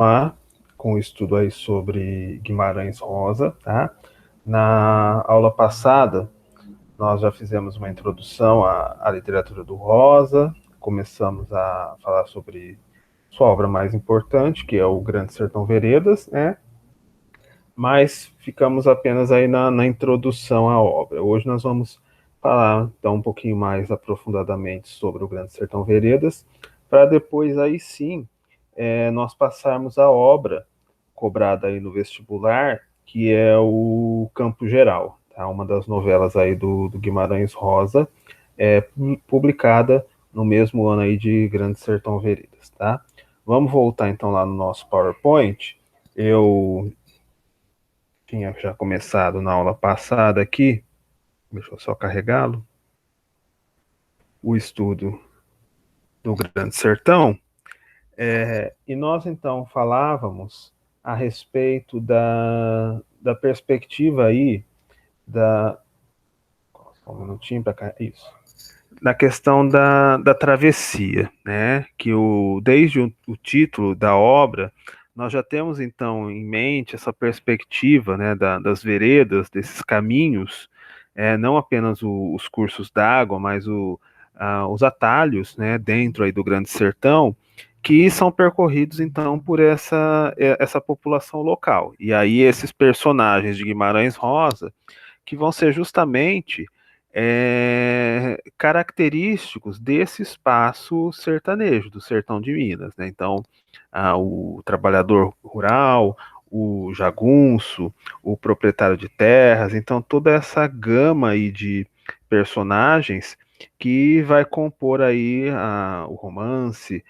Lá com o estudo aí sobre Guimarães Rosa, tá? Na aula passada, nós já fizemos uma introdução à literatura do Rosa, começamos a falar sobre sua obra mais importante, que é o Grande Sertão Veredas, né? Mas ficamos apenas aí na introdução à obra. Hoje nós vamos falar então um pouquinho mais aprofundadamente sobre o Grande Sertão Veredas, para depois aí sim nós passarmos a obra cobrada aí no vestibular, que é o Campo Geral, tá? Uma das novelas aí do Guimarães Rosa, é, publicada no mesmo ano aí de Grande Sertão Veredas, tá? Vamos voltar então lá no nosso PowerPoint. Eu tinha já começado na aula passada aqui, deixa eu só carregá-lo, o estudo do Grande Sertão, e nós então falávamos a respeito da perspectiva aí, só um minutinho para cá, isso, na questão da travessia, né? Que desde o título da obra, nós já temos então em mente essa perspectiva, né, das veredas, desses caminhos, não apenas os cursos d'água, mas os atalhos, né, dentro aí do Grande Sertão, que são percorridos então por essa população local. E aí esses personagens de Guimarães Rosa, que vão ser justamente característicos desse espaço sertanejo, do sertão de Minas, né? Então, o trabalhador rural, o jagunço, o proprietário de terras, então toda essa gama aí de personagens que vai compor aí o romance,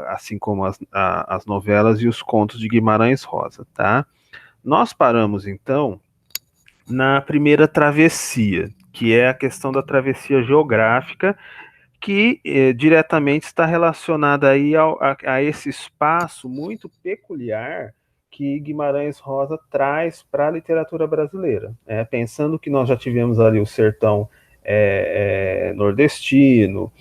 assim como as novelas e os contos de Guimarães Rosa, tá? Nós paramos então na primeira travessia, que é a questão da travessia geográfica, que diretamente está relacionada aí a esse espaço muito peculiar que Guimarães Rosa traz para a literatura brasileira. Pensando que nós já tivemos ali o sertão nordestino,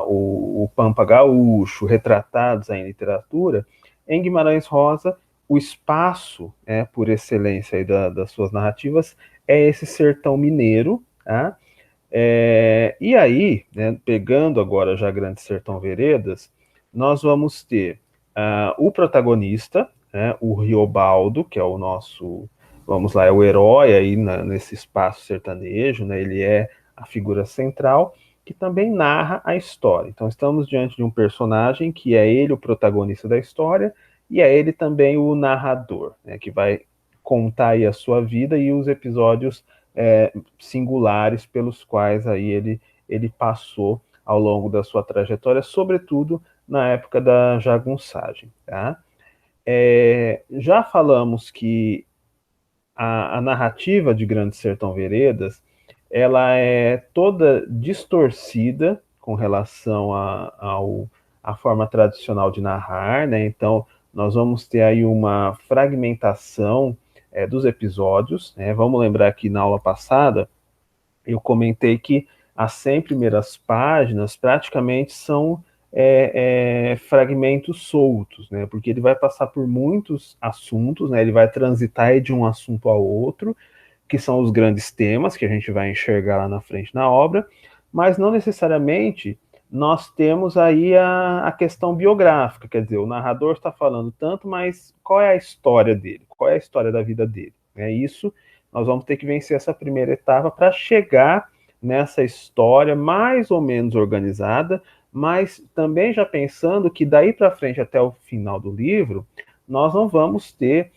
o Pampa Gaúcho, retratados aí em literatura, em Guimarães Rosa o espaço, por excelência aí das suas narrativas, é esse sertão mineiro, tá? E aí, né, pegando agora já Grande Sertão Veredas, nós vamos ter o protagonista, né, o Riobaldo, que é o nosso, vamos lá, é o herói aí nesse espaço sertanejo, né, ele é a figura central, que também narra a história. Então, estamos diante de um personagem que é ele o protagonista da história, e é ele também o narrador, né, que vai contar aí a sua vida e os episódios singulares pelos quais aí ele passou ao longo da sua trajetória, sobretudo na época da jagunçagem. Tá? Já falamos que a narrativa de Grande Sertão Veredas ela é toda distorcida com relação à forma tradicional de narrar, né? Então, nós vamos ter aí uma fragmentação dos episódios, né? Vamos lembrar que na aula passada eu comentei que as 100 primeiras páginas praticamente são fragmentos soltos, né? Porque ele vai passar por muitos assuntos, né? Ele vai transitar de um assunto ao outro, que são os grandes temas que a gente vai enxergar lá na frente na obra, mas não necessariamente nós temos aí a questão biográfica, quer dizer, o narrador está falando tanto, mas qual é a história dele? Qual é a história da vida dele? É isso, nós vamos ter que vencer essa primeira etapa para chegar nessa história mais ou menos organizada, mas também já pensando que daí para frente até o final do livro, nós não vamos ter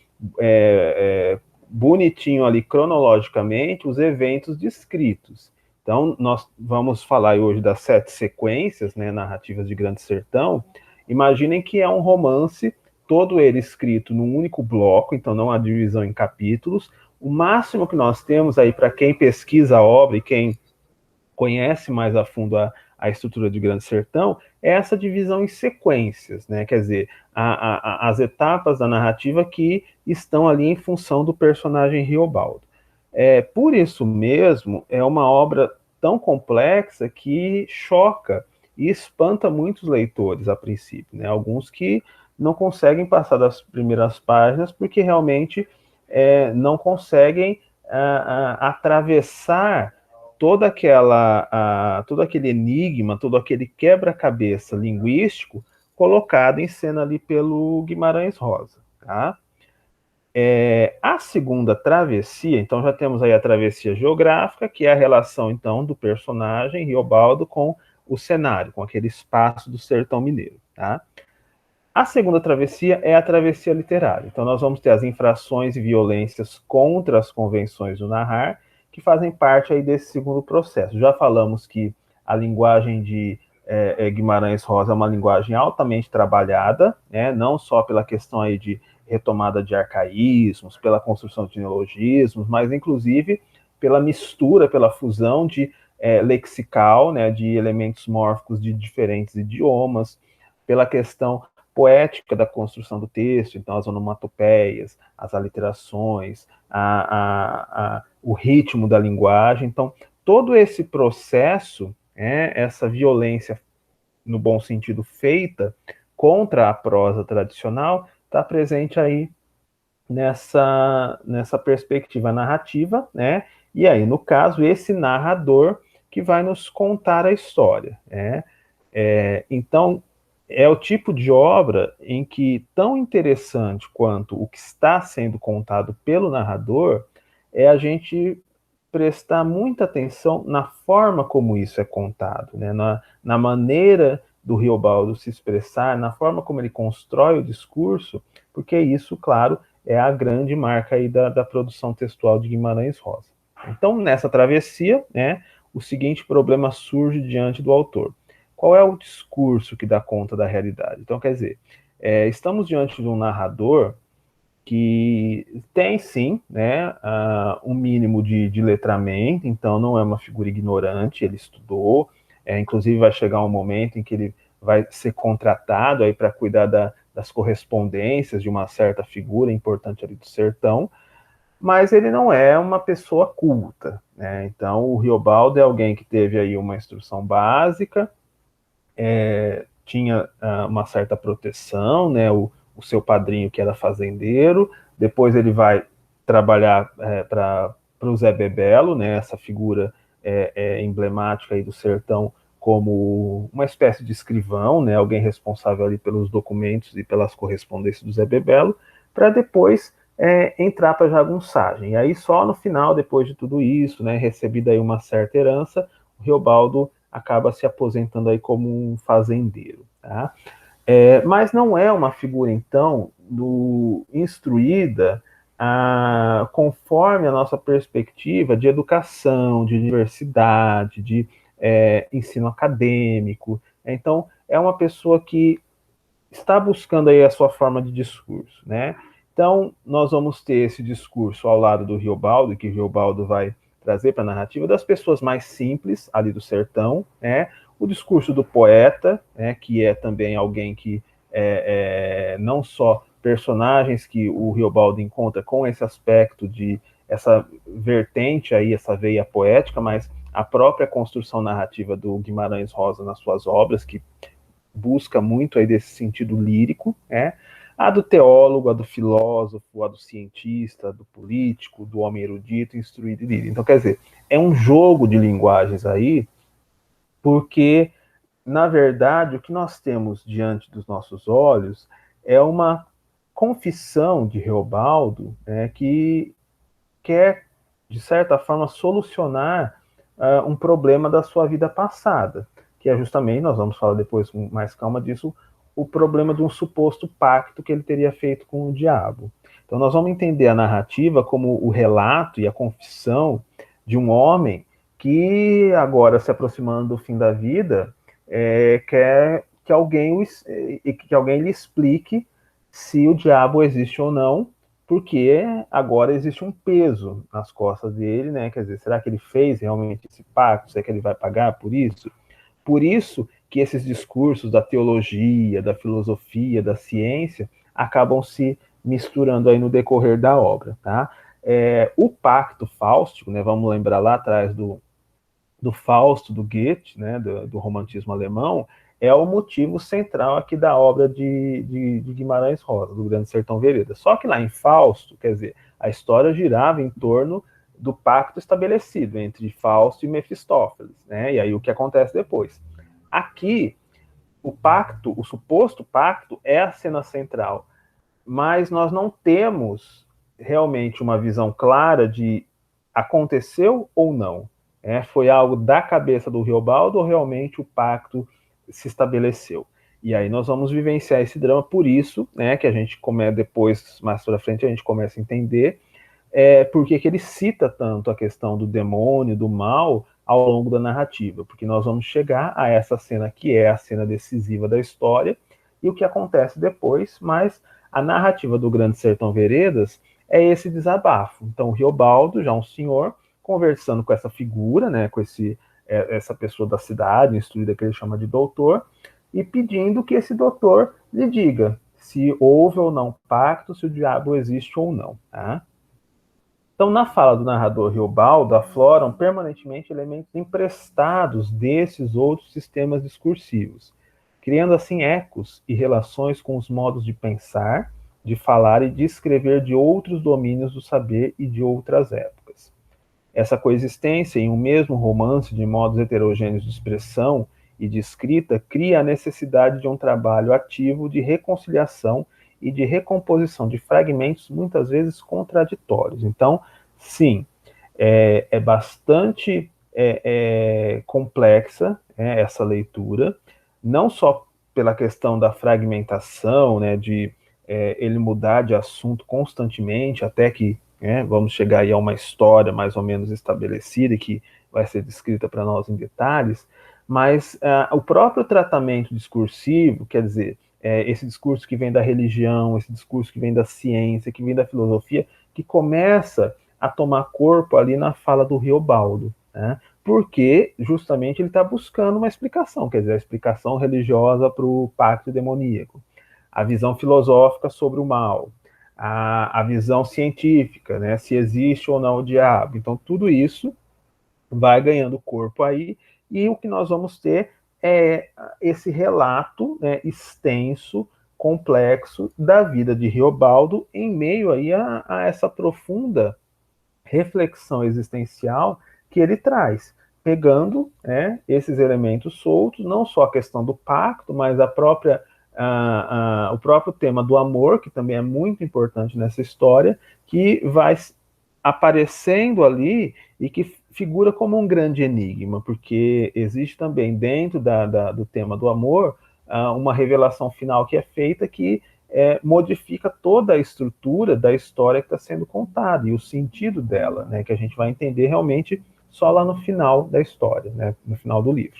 bonitinho ali cronologicamente os eventos descritos. Então, nós vamos falar hoje das 7 sequências, né, narrativas de Grande Sertão. Imaginem que é um romance, todo ele escrito num único bloco, então não há divisão em capítulos. O máximo que nós temos aí para quem pesquisa a obra e quem conhece mais a fundo a estrutura de Grande Sertão, é essa divisão em sequências, né? Quer dizer, as etapas da narrativa que estão ali em função do personagem Riobaldo. Por isso mesmo, é uma obra tão complexa que choca e espanta muitos leitores a princípio, né? Alguns que não conseguem passar das primeiras páginas porque realmente não conseguem atravessar todo aquele enigma, todo aquele quebra-cabeça linguístico colocado em cena ali pelo Guimarães Rosa, tá? A segunda travessia, então já temos aí a travessia geográfica, que é a relação, então, do personagem Riobaldo com o cenário, com aquele espaço do sertão mineiro, tá? A segunda travessia é a travessia literária. Então, nós vamos ter as infrações e violências contra as convenções do narrar, que fazem parte aí desse segundo processo. Já falamos que a linguagem de Guimarães Rosa é uma linguagem altamente trabalhada, né, não só pela questão aí de retomada de arcaísmos, pela construção de neologismos, mas inclusive pela mistura, pela fusão de lexical, né, de elementos mórficos de diferentes idiomas, pela questão poética da construção do texto, então as onomatopeias, as aliterações, o ritmo da linguagem. Então, todo esse processo, essa violência, no bom sentido, feita contra a prosa tradicional, está presente aí nessa perspectiva narrativa, né? E aí, no caso, esse narrador que vai nos contar a história, né? Então, é o tipo de obra em que, tão interessante quanto o que está sendo contado pelo narrador, é a gente prestar muita atenção na forma como isso é contado, né? na maneira do Riobaldo se expressar, na forma como ele constrói o discurso, porque isso, claro, é a grande marca aí da produção textual de Guimarães Rosa. Então, nessa travessia, né, o seguinte problema surge diante do autor. Qual é o discurso que dá conta da realidade? Então, quer dizer, estamos diante de um narrador que tem, sim, né, um mínimo de letramento, então não é uma figura ignorante, ele estudou, inclusive vai chegar um momento em que ele vai ser contratado aí para cuidar das correspondências de uma certa figura importante ali do sertão, mas ele não é uma pessoa culta, né? Então o Riobaldo é alguém que teve aí uma instrução básica, tinha uma certa proteção, né? O seu padrinho que era fazendeiro, depois ele vai trabalhar para o Zé Bebelo, né? Essa figura emblemática aí do sertão como uma espécie de escrivão, né? Alguém responsável ali pelos documentos e pelas correspondências do Zé Bebelo, para depois entrar para a jagunçagem. E aí só no final, depois de tudo isso, né, recebida aí uma certa herança, o Riobaldo acaba se aposentando aí como um fazendeiro, tá? Mas não é uma figura, então, instruída conforme a nossa perspectiva de educação, de diversidade, de ensino acadêmico. Então, é uma pessoa que está buscando aí a sua forma de discurso, né? Então, nós vamos ter esse discurso ao lado do Riobaldo, que o Riobaldo vai trazer para a narrativa das pessoas mais simples ali do sertão, né? O discurso do poeta, né? Que é também alguém que não só personagens que o Riobaldo encontra com esse aspecto de essa vertente aí, essa veia poética, mas a própria construção narrativa do Guimarães Rosa nas suas obras, que busca muito aí desse sentido lírico, né? A do teólogo, a do filósofo, a do cientista, do político, do homem erudito, instruído e lírico. Então, quer dizer, é um jogo de linguagens aí, porque, na verdade, o que nós temos diante dos nossos olhos é uma confissão de Reobaldo, né, que quer, de certa forma, solucionar um problema da sua vida passada, que é justamente, nós vamos falar depois com mais calma disso, o problema de um suposto pacto que ele teria feito com o diabo. Então nós vamos entender a narrativa como o relato e a confissão de um homem que agora, se aproximando do fim da vida, quer que alguém lhe explique se o diabo existe ou não, porque agora existe um peso nas costas dele, né? Quer dizer, será que ele fez realmente esse pacto? Será que ele vai pagar por isso? Por isso que esses discursos da teologia, da filosofia, da ciência acabam se misturando aí no decorrer da obra, tá? O pacto fáustico, né? Vamos lembrar lá atrás do Fausto, do Goethe, né? Do romantismo alemão, é o motivo central aqui da obra de Guimarães Rosa, do Grande Sertão Veredas. Só que lá em Fausto, quer dizer, a história girava em torno do pacto estabelecido entre Fausto e Mefistófeles, né? E aí o que acontece depois? Aqui, o pacto, o suposto pacto, é a cena central, mas nós não temos realmente uma visão clara de aconteceu ou não. Foi algo da cabeça do Riobaldo ou realmente o pacto se estabeleceu? E aí nós vamos vivenciar esse drama, por isso, né, que a gente depois, mais para frente, a gente começa a entender por que ele cita tanto a questão do demônio, do mal, ao longo da narrativa, porque nós vamos chegar a essa cena que é a cena decisiva da história e o que acontece depois, mas a narrativa do Grande Sertão Veredas é esse desabafo. Então, o Riobaldo, já um senhor, conversando com essa figura, né, com essa pessoa da cidade, instruída que ele chama de doutor, e pedindo que esse doutor lhe diga se houve ou não pacto, se o diabo existe ou não. Tá? Então, na fala do narrador Riobaldo, afloram permanentemente elementos emprestados desses outros sistemas discursivos, criando assim ecos e relações com os modos de pensar, de falar e de escrever de outros domínios do saber e de outras épocas. Essa coexistência em um mesmo romance de modos heterogêneos de expressão e de escrita cria a necessidade de um trabalho ativo de reconciliação e de recomposição de fragmentos muitas vezes contraditórios. Então, sim, é bastante complexa essa leitura, não só pela questão da fragmentação, né, de ele mudar de assunto constantemente, até que vamos chegar aí a uma história mais ou menos estabelecida e que vai ser descrita para nós em detalhes, mas o próprio tratamento discursivo, quer dizer, esse discurso que vem da religião, esse discurso que vem da ciência, que vem da filosofia, que começa a tomar corpo ali na fala do Riobaldo, né? Porque justamente ele está buscando uma explicação, quer dizer, a explicação religiosa para o pacto demoníaco, a visão filosófica sobre o mal, a visão científica, né, se existe ou não o diabo. Então, tudo isso vai ganhando corpo aí, e o que nós vamos ter é esse relato, né, extenso, complexo, da vida de Riobaldo, em meio aí a essa profunda reflexão existencial que ele traz, pegando esses elementos soltos, não só a questão do pacto, mas o próprio tema do amor, que também é muito importante nessa história, que vai aparecendo ali e que figura como um grande enigma, porque existe também dentro do tema do amor uma revelação final que é feita que modifica toda a estrutura da história que está sendo contada e o sentido dela, né, que a gente vai entender realmente só lá no final da história, né, no final do livro.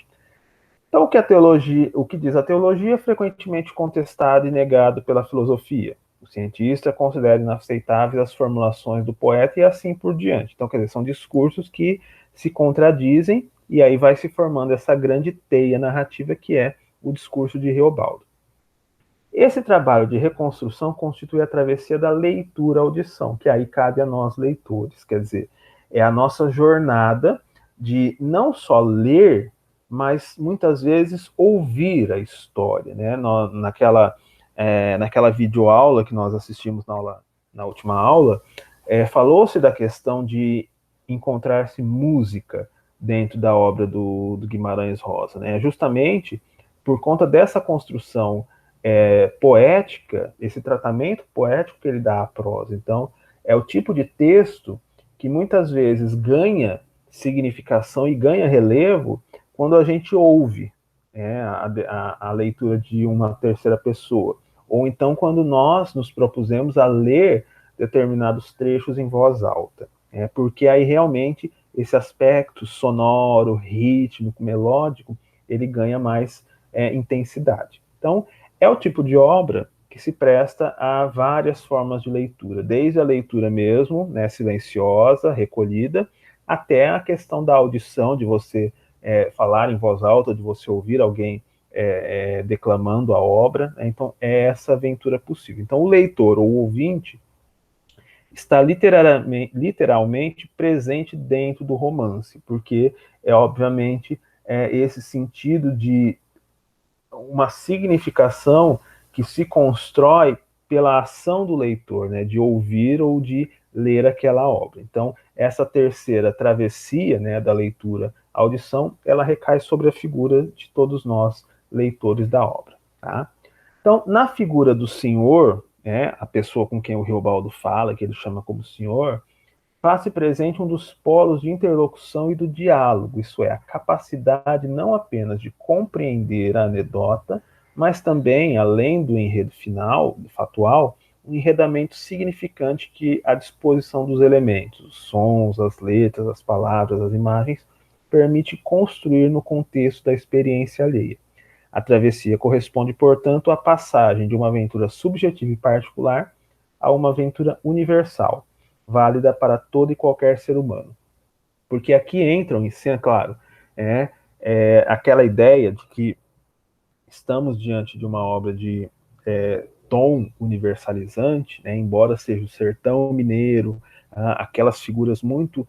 Então, o que diz a teologia é frequentemente contestado e negado pela filosofia. O cientista considera inaceitáveis as formulações do poeta e assim por diante. Então, quer dizer, são discursos que se contradizem e aí vai se formando essa grande teia narrativa que é o discurso de Riobaldo. Esse trabalho de reconstrução constitui a travessia da leitura-audição, que aí cabe a nós leitores, quer dizer, é a nossa jornada de não só ler, mas muitas vezes ouvir a história, né? Naquela videoaula que nós assistimos na última aula, falou-se da questão de encontrar-se música dentro da obra do Guimarães Rosa, né? Justamente por conta dessa construção poética, esse tratamento poético que ele dá à prosa. Então, é o tipo de texto que muitas vezes ganha significação e ganha relevo quando a gente ouve a leitura de uma terceira pessoa. Ou então quando nós nos propusemos a ler determinados trechos em voz alta. Porque aí realmente esse aspecto sonoro, rítmico, melódico, ele ganha mais intensidade. Então, é o tipo de obra que se presta a várias formas de leitura, desde a leitura mesmo, né, silenciosa, recolhida, até a questão da audição, de você falar em voz alta, de você ouvir alguém declamando a obra. Né? Então, é essa aventura possível. Então, o leitor ou o ouvinte está literalmente presente dentro do romance, porque obviamente esse sentido de uma significação que se constrói pela ação do leitor, né, de ouvir ou de ler aquela obra. Então, essa terceira travessia, né, da leitura à audição, ela recai sobre a figura de todos nós, leitores da obra. Tá? Então, na figura do senhor, né, a pessoa com quem o Riobaldo fala, que ele chama como senhor, faz-se presente um dos polos de interlocução e do diálogo, isso é, a capacidade não apenas de compreender a anedota, mas também, além do enredo final, do fatual, um enredamento significante que a disposição dos elementos, os sons, as letras, as palavras, as imagens, permite construir no contexto da experiência alheia. A travessia corresponde, portanto, à passagem de uma aventura subjetiva e particular a uma aventura universal, válida para todo e qualquer ser humano. Porque aqui entram em cena, claro, aquela ideia de que estamos diante de uma obra de tom universalizante, né, embora seja o sertão mineiro, aquelas figuras muito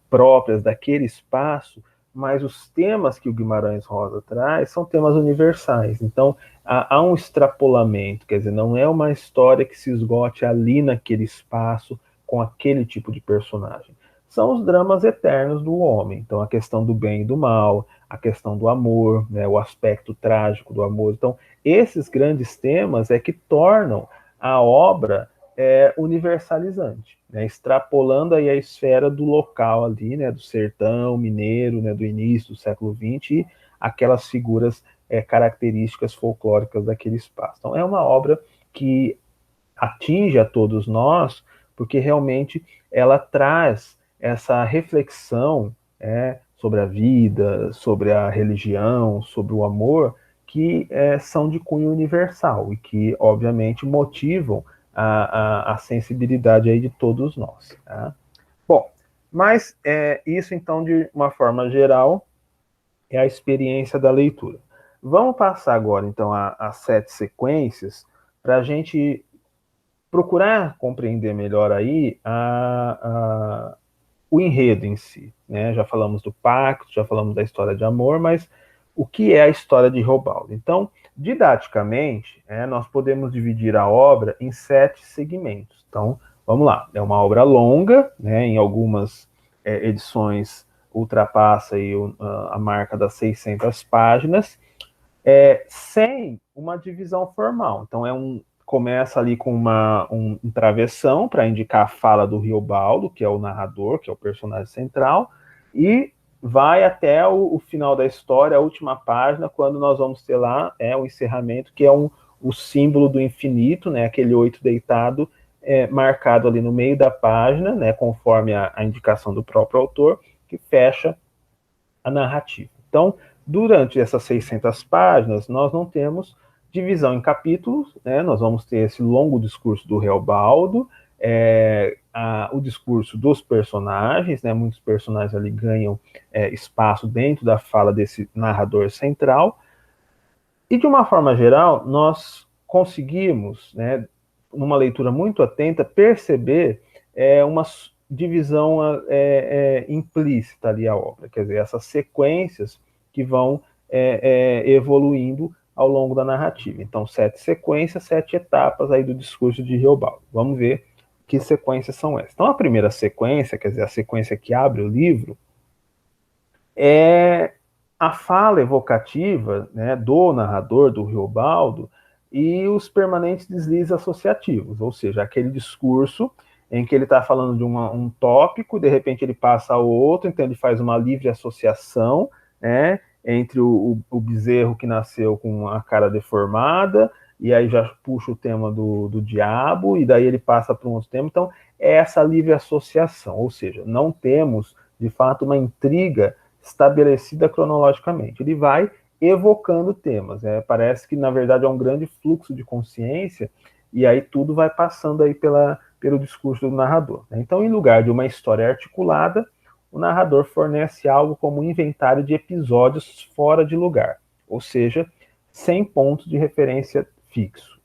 próprias daquele espaço, mas os temas que o Guimarães Rosa traz são temas universais. Então, há um extrapolamento, quer dizer, não é uma história que se esgote ali naquele espaço com aquele tipo de personagem. São os dramas eternos do homem. Então, a questão do bem e do mal, a questão do amor, né, o aspecto trágico do amor. Então, esses grandes temas é que tornam a obra universalizante, né, extrapolando aí a esfera do local ali, né, do sertão mineiro, né, do início do século XX, e aquelas figuras características folclóricas daquele espaço. Então, é uma obra que atinge a todos nós, porque realmente ela traz essa reflexão sobre a vida, sobre a religião, sobre o amor, que são de cunho universal e que, obviamente, motivam a sensibilidade aí de todos nós. Tá? Bom, mas isso, então, de uma forma geral, é a experiência da leitura. Vamos passar agora, então, às 7 sequências, para a gente procurar compreender melhor aí o enredo em si. Né? Já falamos do pacto, já falamos da história de amor, mas o que é a história de Riobaldo? Então, didaticamente, nós podemos dividir a obra em 7 segmentos. Então, vamos lá. É uma obra longa, né? Em algumas edições ultrapassa aí a marca das 600 páginas, sem uma divisão formal. Então, começa ali com um travessão para indicar a fala do Riobaldo, que é o narrador, que é o personagem central, e vai até o final da história, a última página, quando nós vamos ter lá o encerramento, que é o símbolo do infinito, né, aquele 8 deitado, marcado ali no meio da página, né, conforme a indicação do próprio autor, que fecha a narrativa. Então, durante essas 600 páginas, nós não temos divisão em capítulos, né? Nós vamos ter esse longo discurso do Riobaldo, o discurso dos personagens, né? Muitos personagens ali ganham espaço dentro da fala desse narrador central, e de uma forma geral, nós conseguimos, né, numa leitura muito atenta, perceber uma divisão implícita ali à obra, quer dizer, essas sequências que vão evoluindo ao longo da narrativa. Então, 7 sequências, 7 etapas aí do discurso de Riobaldo. Vamos ver que sequências são essas. Então, a primeira sequência, quer dizer, a sequência que abre o livro, é a fala evocativa, né, do narrador, do Riobaldo, e os permanentes deslizes associativos, ou seja, aquele discurso em que ele está falando de um tópico, de repente ele passa a outro, então ele faz uma livre associação, né, entre o bezerro que nasceu com a cara deformada, e aí já puxa o tema do diabo, e daí ele passa para um outro tema. Então, é essa livre associação, ou seja, não temos, de fato, uma intriga estabelecida cronologicamente. Ele vai evocando temas. Parece que, na verdade, é um grande fluxo de consciência, e aí tudo vai passando aí pelo discurso do narrador. Então, em lugar de uma história articulada, o narrador fornece algo como um inventário de episódios fora de lugar, ou seja, sem ponto de referência fixo.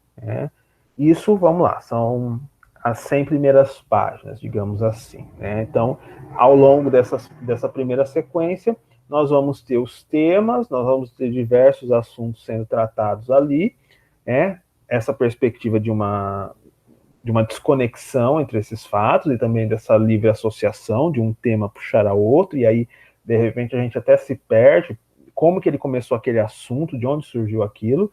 Isso, vamos lá, são as 100 primeiras páginas, digamos assim. Então, ao longo dessa primeira sequência, nós vamos ter os temas, nós vamos ter diversos assuntos sendo tratados ali, essa perspectiva de uma desconexão entre esses fatos e também dessa livre associação de um tema puxar a outro, e aí, de repente, a gente até se perde, como que ele começou aquele assunto, de onde surgiu aquilo,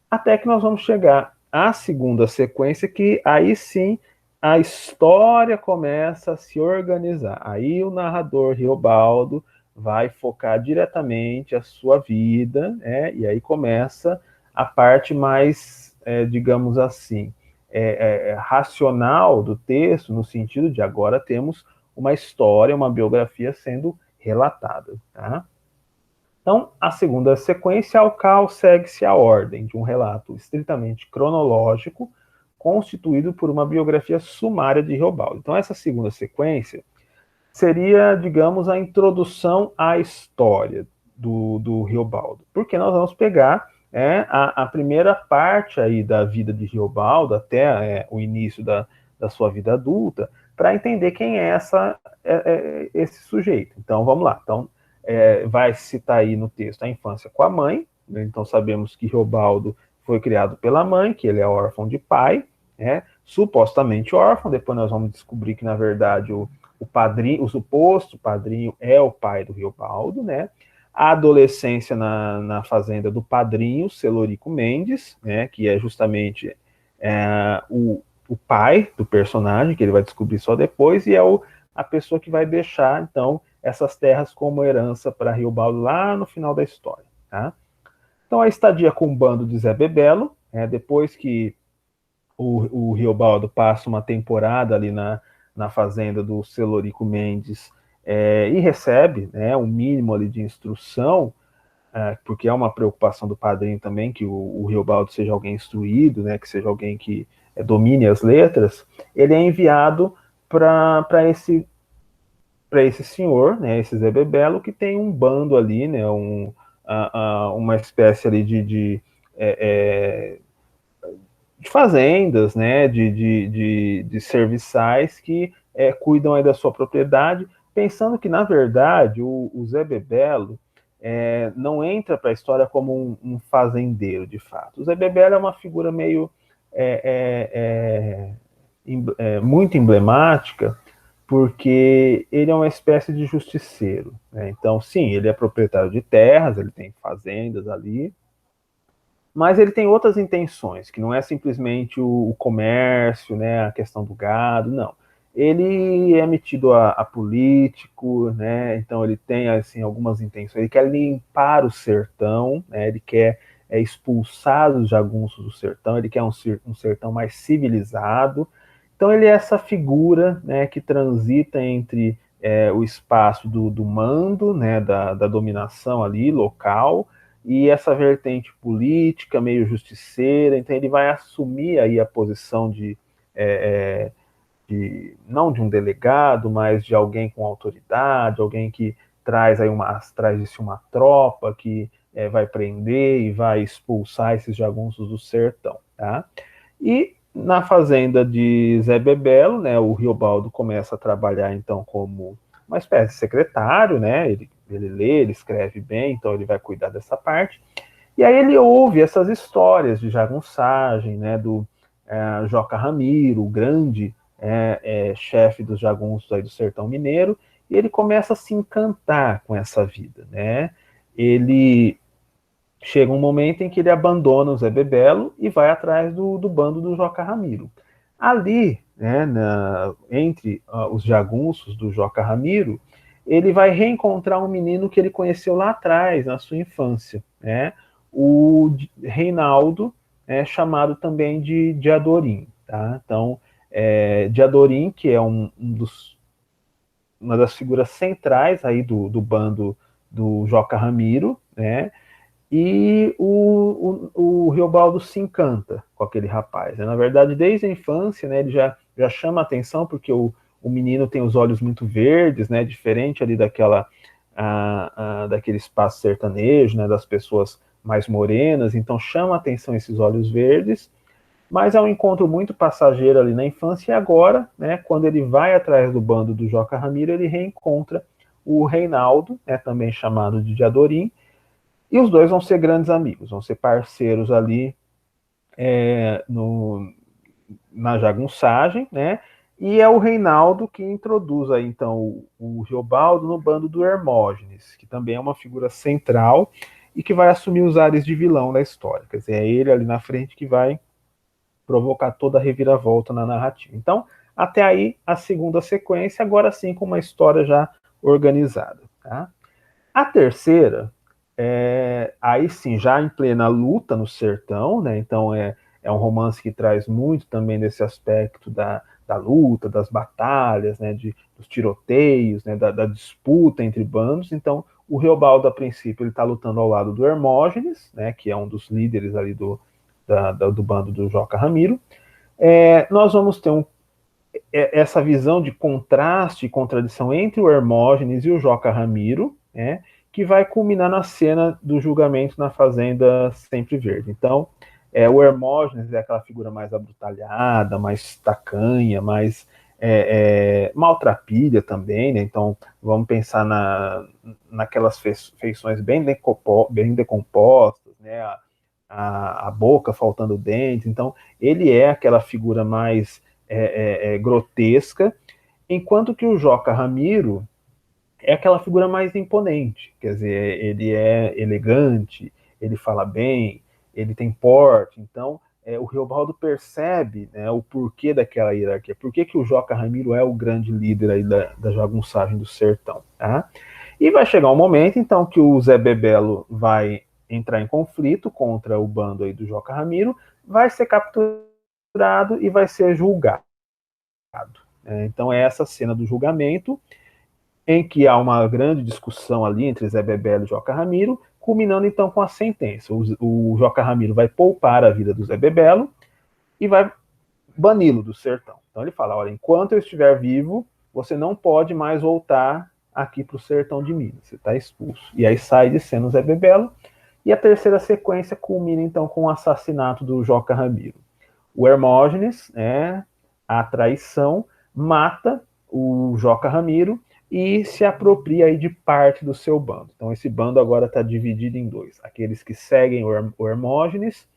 até que nós vamos chegar à segunda sequência, que aí sim a história começa a se organizar. Aí o narrador Riobaldo vai focar diretamente a sua vida, e aí começa a parte mais, digamos assim, racional do texto, no sentido de agora temos uma história, uma biografia sendo relatada. Tá? Então, a segunda sequência ao qual segue-se a ordem de um relato estritamente cronológico, constituído por uma biografia sumária de Riobaldo. Então, essa segunda sequência seria, digamos, a introdução à história do Riobaldo, porque nós vamos pegar a primeira parte aí da vida de Riobaldo até o início da sua vida adulta, para entender quem é esse sujeito. Então, vamos lá. Então, vai citar aí no texto a infância com a mãe, né? Então sabemos que Riobaldo foi criado pela mãe, que ele é órfão de pai, supostamente órfão, depois nós vamos descobrir que, na verdade, o padrinho, o suposto padrinho é o pai do Riobaldo, né? A adolescência na fazenda do padrinho, Celorico Mendes, né? Que é justamente o pai do personagem, que ele vai descobrir só depois, e é a pessoa que vai deixar, então, essas terras como herança para Riobaldo lá no final da história. Tá? Então, a estadia com o bando de Zé Bebelo, depois que o Riobaldo passa uma temporada ali na fazenda do Celorico Mendes e recebe um mínimo ali de instrução, porque é uma preocupação do padrinho também, que o Riobaldo seja alguém instruído, que seja alguém que domine as letras, ele é enviado para esse senhor, esse Zé Bebelo, que tem um bando ali, uma espécie ali de fazendas, de serviçais que cuidam aí da sua propriedade, pensando que, na verdade, o Zé Bebelo não entra para a história como um fazendeiro, de fato. O Zé Bebelo é uma figura meio muito emblemática, porque ele é uma espécie de justiceiro. Então, sim, ele é proprietário de terras, ele tem fazendas ali, mas ele tem outras intenções, que não é simplesmente o comércio, a questão do gado, não. Ele é metido a político, então ele tem assim, algumas intenções. Ele quer limpar o sertão, ele quer expulsar os jagunços do sertão, ele quer um sertão mais civilizado. Então ele é essa figura que transita entre o espaço do mando, da dominação ali, local, e essa vertente política, meio justiceira. Então ele vai assumir aí a posição não de um delegado, mas de alguém com autoridade, alguém que traz aí traz isso uma tropa que vai prender e vai expulsar esses jagunços do sertão, tá? E na fazenda de Zé Bebelo, o Riobaldo começa a trabalhar então como uma espécie de secretário, ele lê, ele escreve bem, então ele vai cuidar dessa parte. E aí ele ouve essas histórias de jagunçagem, do Joca Ramiro, o grande chefe dos jagunços aí do sertão mineiro, e ele começa a se encantar com essa vida, Ele chega um momento em que ele abandona o Zé Bebelo e vai atrás do bando do Joca Ramiro. Ali, entre os jagunços do Joca Ramiro, ele vai reencontrar um menino que ele conheceu lá atrás, na sua infância, o Reinaldo, chamado também de Diadorim. Tá? Então, Diadorim, que é uma das figuras centrais aí do bando do Joca Ramiro, e o Riobaldo se encanta com aquele rapaz. Na verdade, desde a infância, ele já chama a atenção, porque o menino tem os olhos muito verdes, diferente ali daquele espaço sertanejo, das pessoas mais morenas, então chama a atenção esses olhos verdes, mas é um encontro muito passageiro ali na infância, e agora, quando ele vai atrás do bando do Joca Ramiro, ele reencontra o Reinaldo, né, também chamado de Diadorim, e os dois vão ser grandes amigos, vão ser parceiros ali na jagunçagem, né? E é o Reinaldo que introduz aí, então, o Riobaldo no bando do Hermógenes, que também é uma figura central e que vai assumir os ares de vilão da história. Quer dizer, é ele ali na frente que vai provocar toda a reviravolta na narrativa. Então, até aí, a segunda sequência, agora sim com uma história já organizada. Tá? A terceira, aí sim, já em plena luta no sertão, né? Então é um romance que traz muito também desse aspecto da luta, das batalhas, né? Dos tiroteios, né? Da disputa entre bandos. Então, o Reobaldo, a princípio, ele está lutando ao lado do Hermógenes, né? Que é um dos líderes ali do bando do Joca Ramiro. Nós vamos ter essa visão de contraste e contradição entre o Hermógenes e o Joca Ramiro, né, que vai culminar na cena do julgamento na Fazenda Sempre Verde. Então, o Hermógenes é aquela figura mais abrutalhada, mais tacanha, mais maltrapilha também, né? Então, vamos pensar naquelas feições bem decompostas, né? A boca faltando dentes. Então, ele é aquela figura mais grotesca, enquanto que o Joca Ramiro é aquela figura mais imponente, quer dizer, ele é elegante, ele fala bem, ele tem porte, então o Reobaldo percebe, né, o porquê daquela hierarquia, por que o Joca Ramiro é o grande líder aí da jagunçagem do sertão, tá? E vai chegar um momento, então, que o Zé Bebelo vai entrar em conflito contra o bando aí do Joca Ramiro, vai ser capturado e vai ser julgado. Então é essa cena do julgamento, em que há uma grande discussão ali entre Zé Bebelo e Joca Ramiro, culminando então com a sentença. O Joca Ramiro vai poupar a vida do Zé Bebelo e vai bani-lo do sertão. Então ele fala, olha, enquanto eu estiver vivo, você não pode mais voltar aqui para o sertão de Minas, você está expulso. E aí sai de cena o Zé Bebelo, e a terceira sequência culmina então com o assassinato do Joca Ramiro. O Hermógenes, a traição, mata o Joca Ramiro e se apropria aí de parte do seu bando. Então esse bando agora está dividido em dois: aqueles que seguem o Hermógenes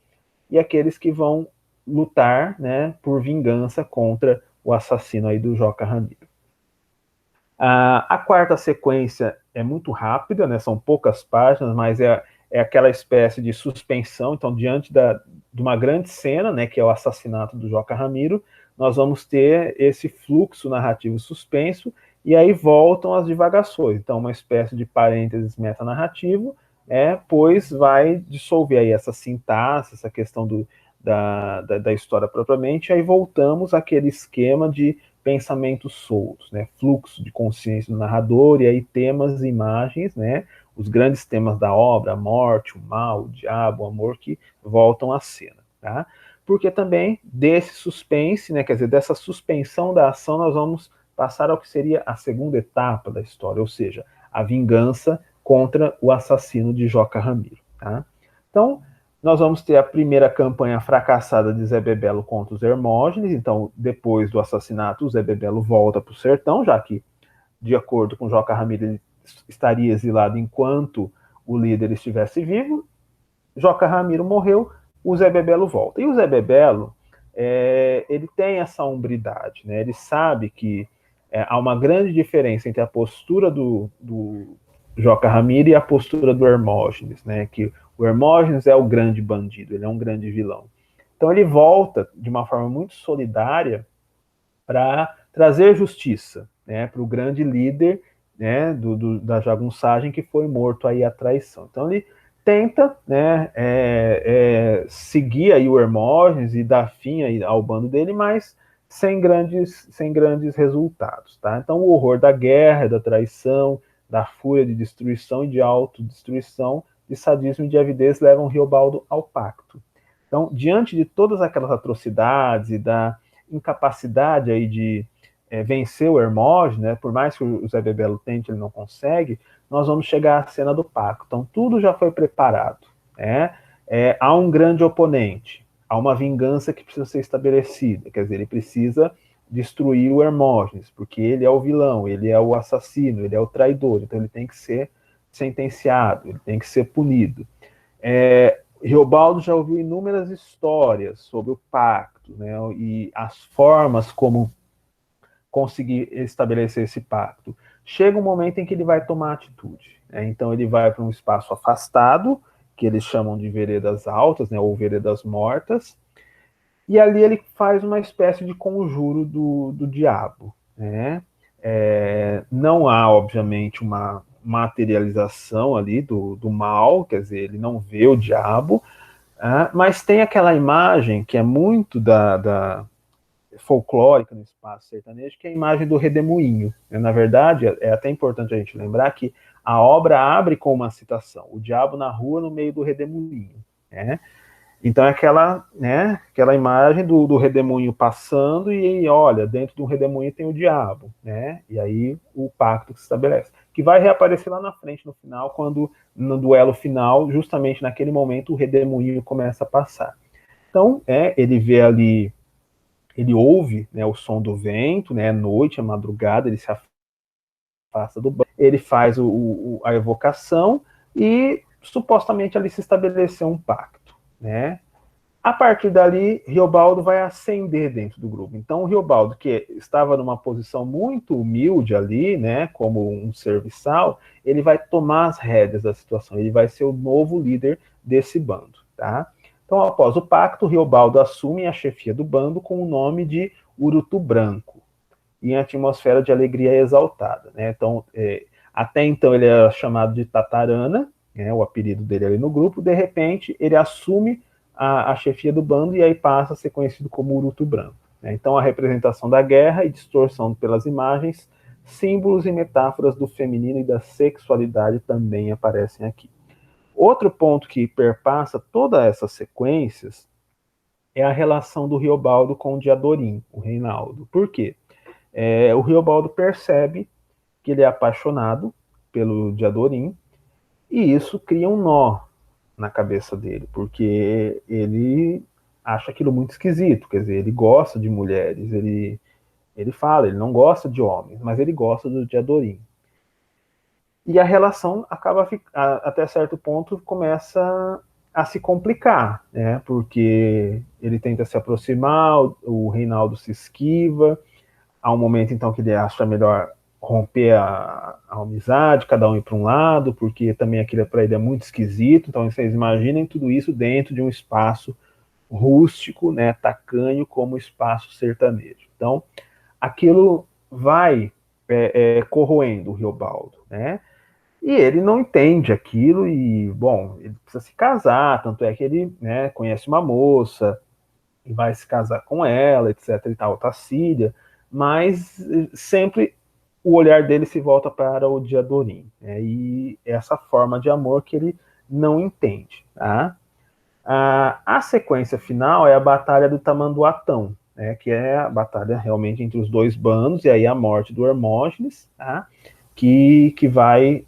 e aqueles que vão lutar, né, por vingança contra o assassino aí do Joca Ramiro. A quarta sequência é muito rápida, né, são poucas páginas, mas é aquela espécie de suspensão. Então, diante de uma grande cena, né, que é o assassinato do Joca Ramiro, nós vamos ter esse fluxo narrativo suspenso, e aí voltam as divagações. Então, uma espécie de parênteses metanarrativo, pois vai dissolver aí essa sintaxe, essa questão da história propriamente, aí voltamos àquele esquema de pensamentos soltos, né? Fluxo de consciência do narrador, e aí temas e imagens, né? Os grandes temas da obra, a morte, o mal, o diabo, o amor, que voltam à cena, tá? Porque também desse suspense, né, quer dizer, dessa suspensão da ação, nós vamos passar ao que seria a segunda etapa da história, ou seja, a vingança contra o assassino de Joca Ramiro, tá? Então, nós vamos ter a primeira campanha fracassada de Zé Bebelo contra os Hermógenes. Então, depois do assassinato, o Zé Bebelo volta para o sertão, já que, de acordo com Joca Ramiro, ele estaria exilado enquanto o líder estivesse vivo. Joca Ramiro morreu, o Zé Bebelo volta. E o Zé Bebelo, ele tem essa hombridade, né? Ele sabe que há uma grande diferença entre a postura do Joca Ramiro e a postura do Hermógenes, né? Que o Hermógenes é o grande bandido, ele é um grande vilão. Então ele volta de uma forma muito solidária para trazer justiça, né, para o grande líder, né, da jagunçagem, que foi morto aí à traição. Então ele tenta, né, seguir aí o Hermógenes e dar fim aí ao bando dele, mas sem grandes resultados, tá? Então o horror da guerra, da traição, da fúria de destruição e de autodestruição, de sadismo e de avidez levam Riobaldo ao pacto. Então, diante de todas aquelas atrocidades e da incapacidade aí de vencer o Hermógenes, né, por mais que o Zé Bebelo tente, ele não consegue, nós vamos chegar à cena do pacto. Então, tudo já foi preparado, né? Há um grande oponente, há uma vingança que precisa ser estabelecida, quer dizer, ele precisa destruir o Hermógenes, porque ele é o vilão, ele é o assassino, ele é o traidor, então ele tem que ser sentenciado, ele tem que ser punido. Riobaldo já ouviu inúmeras histórias sobre o pacto, né, e as formas como conseguir estabelecer esse pacto. Chega um momento em que ele vai tomar atitude, né, então ele vai para um espaço afastado, que eles chamam de veredas altas, né, ou veredas mortas, e ali ele faz uma espécie de conjuro do diabo, né? Não há, obviamente, uma materialização ali do mal, quer dizer, ele não vê o diabo, mas tem aquela imagem que é muito da folclórica no espaço sertanejo, que é a imagem do redemoinho. Na verdade, é até importante a gente lembrar que a obra abre com uma citação: o diabo na rua no meio do redemoinho, né? Então é aquela imagem do redemoinho passando e olha, dentro do redemoinho tem o diabo, né? E aí o pacto que se estabelece, que vai reaparecer lá na frente no final, quando no duelo final, justamente naquele momento, o redemoinho começa a passar. Então, ele vê ali, ele ouve, né, o som do vento, né, noite, é madrugada, ele se afasta do banco, ele faz a evocação e supostamente ali se estabeleceu um pacto, né? A partir dali, Riobaldo vai ascender dentro do grupo. Então, o Riobaldo, que estava numa posição muito humilde ali, né, como um serviçal, ele vai tomar as rédeas da situação, ele vai ser o novo líder desse bando, tá? Então, após o pacto, Riobaldo assume a chefia do bando com o nome de Urutu Branco, em atmosfera de alegria exaltada, né? Então, até então ele era chamado de Tatarana, né, o apelido dele ali no grupo. De repente, ele assume a chefia do bando e aí passa a ser conhecido como Urutu Branco, né? Então, a representação da guerra e distorção pelas imagens, símbolos e metáforas do feminino e da sexualidade também aparecem aqui. Outro ponto que perpassa todas essas sequências é a relação do Riobaldo com o Diadorim, o Reinaldo. Por quê? O Riobaldo percebe que ele é apaixonado pelo Diadorim, e isso cria um nó na cabeça dele, porque ele acha aquilo muito esquisito, quer dizer, ele gosta de mulheres, ele fala, ele não gosta de homens, mas ele gosta do Diadorim. E a relação acaba, até certo ponto, começa a se complicar, né? Porque ele tenta se aproximar, o Reinaldo se esquiva, há um momento então que ele acha melhor romper a amizade, cada um ir para um lado, porque também aquilo para ele é muito esquisito. Então vocês imaginem tudo isso dentro de um espaço rústico, né, tacanho, como o espaço sertanejo. Então aquilo vai corroendo o Riobaldo, né? E ele não entende aquilo e, bom, ele precisa se casar, tanto é que ele, né, conhece uma moça e vai se casar com ela, etc e tal, Tacília, mas sempre o olhar dele se volta para o Diadorim, né? E essa forma de amor que ele não entende, tá? A sequência final é a Batalha do Tamanduatão, né, que é a batalha realmente entre os dois bandos, e aí a morte do Hermógenes, tá, que vai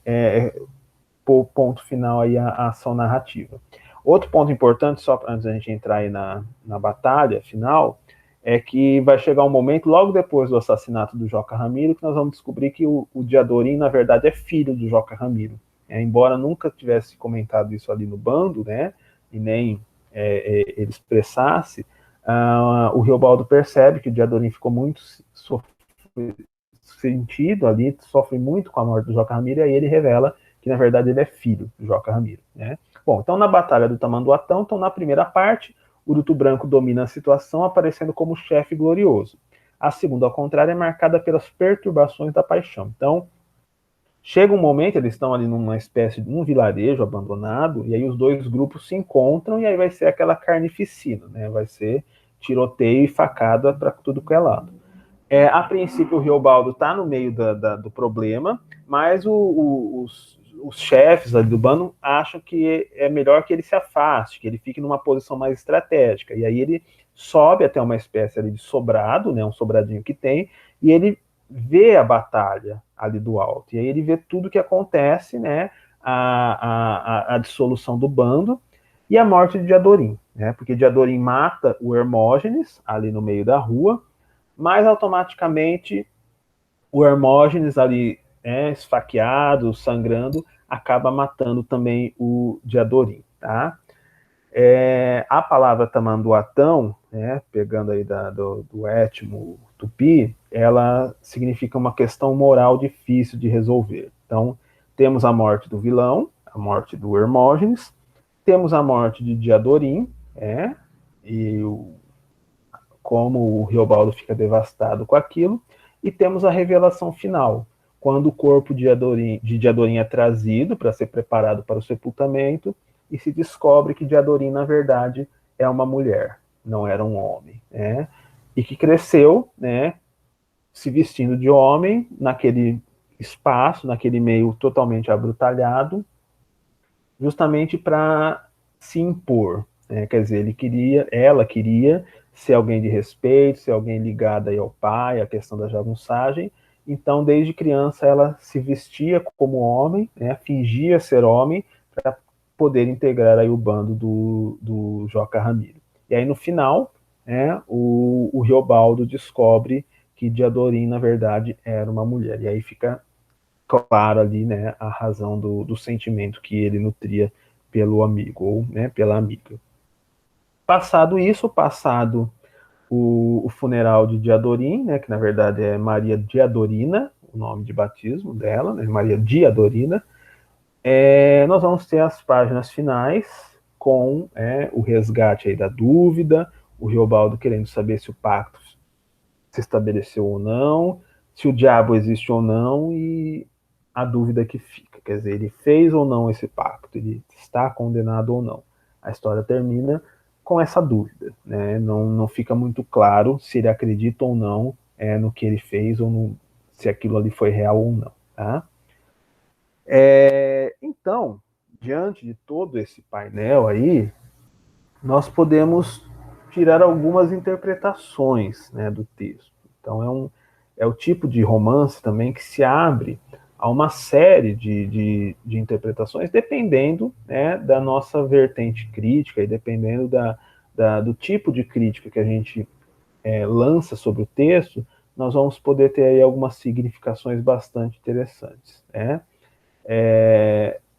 pôr ponto final aí à ação narrativa. Outro ponto importante, só antes da gente entrar aí na batalha final, é que vai chegar um momento, logo depois do assassinato do Joca Ramiro, que nós vamos descobrir que o Diadorim, na verdade, é filho do Joca Ramiro. Embora nunca tivesse comentado isso ali no bando, né, e nem ele expressasse, o Riobaldo percebe que o Diadorim ficou muito sentido ali, sofre muito com a morte do Joca Ramiro, e aí ele revela que na verdade ele é filho do Joca Ramiro, né? Bom, então na Batalha do Tamanduatão, então na primeira parte, o Urutu Branco domina a situação, aparecendo como chefe glorioso. A segunda, ao contrário, é marcada pelas perturbações da paixão. Então, chega um momento, eles estão ali numa espécie de um vilarejo abandonado, e aí os dois grupos se encontram, e aí vai ser aquela carnificina, né? Vai ser tiroteio e facada para tudo que é lado. A princípio, o Riobaldo está no meio do problema, mas os chefes ali do bando acham que é melhor que ele se afaste, que ele fique numa posição mais estratégica. E aí ele sobe até uma espécie ali de sobrado, né, um sobradinho que tem, e ele vê a batalha ali do alto. E aí ele vê tudo que acontece, né, a dissolução do bando e a morte de Diadorim, né, porque Diadorim mata o Hermógenes ali no meio da rua, mas automaticamente o Hermógenes ali, esfaqueado, sangrando, acaba matando também o Diadorim, tá? A palavra tamanduatão, né, pegando aí do étimo tupi, ela significa uma questão moral difícil de resolver. Então, temos a morte do vilão, a morte do Hermógenes, temos a morte de Diadorim, e como o Riobaldo fica devastado com aquilo, e temos a revelação final, quando o corpo de Diadorim é trazido para ser preparado para o sepultamento, e se descobre que Diadorim, na verdade, é uma mulher, não era um homem, né? E que cresceu, né, se vestindo de homem, naquele espaço, naquele meio totalmente abrutalhado, justamente para se impor, né? Quer dizer, ela queria ser alguém de respeito, ser alguém ligado aí ao pai, à questão da jagunçagem. Então, desde criança, ela se vestia como homem, né? Fingia ser homem para poder integrar aí o bando do Joca Ramiro. E aí, no final, né, o Riobaldo descobre que Diadorim, na verdade, era uma mulher. E aí fica claro ali, né, a razão do sentimento que ele nutria pelo amigo, ou, né, pela amiga. Passado isso, passado o funeral de Diadorim, né, que na verdade é Maria Diadorina, o nome de batismo dela, né, Maria Diadorina, nós vamos ter as páginas finais com o resgate aí da dúvida, o Riobaldo querendo saber se o pacto se estabeleceu ou não, se o diabo existe ou não, e a dúvida que fica, quer dizer, ele fez ou não esse pacto, ele está condenado ou não. A história termina com essa dúvida, né? Não fica muito claro se ele acredita ou não no que ele fez, ou no, se aquilo ali foi real ou não, tá? Então, diante de todo esse painel aí, nós podemos tirar algumas interpretações, né, do texto. Então, é o tipo de romance também que se abre a uma série de interpretações, dependendo, né, da nossa vertente crítica e dependendo do tipo de crítica que a gente lança sobre o texto, nós vamos poder ter aí algumas significações bastante interessantes, né?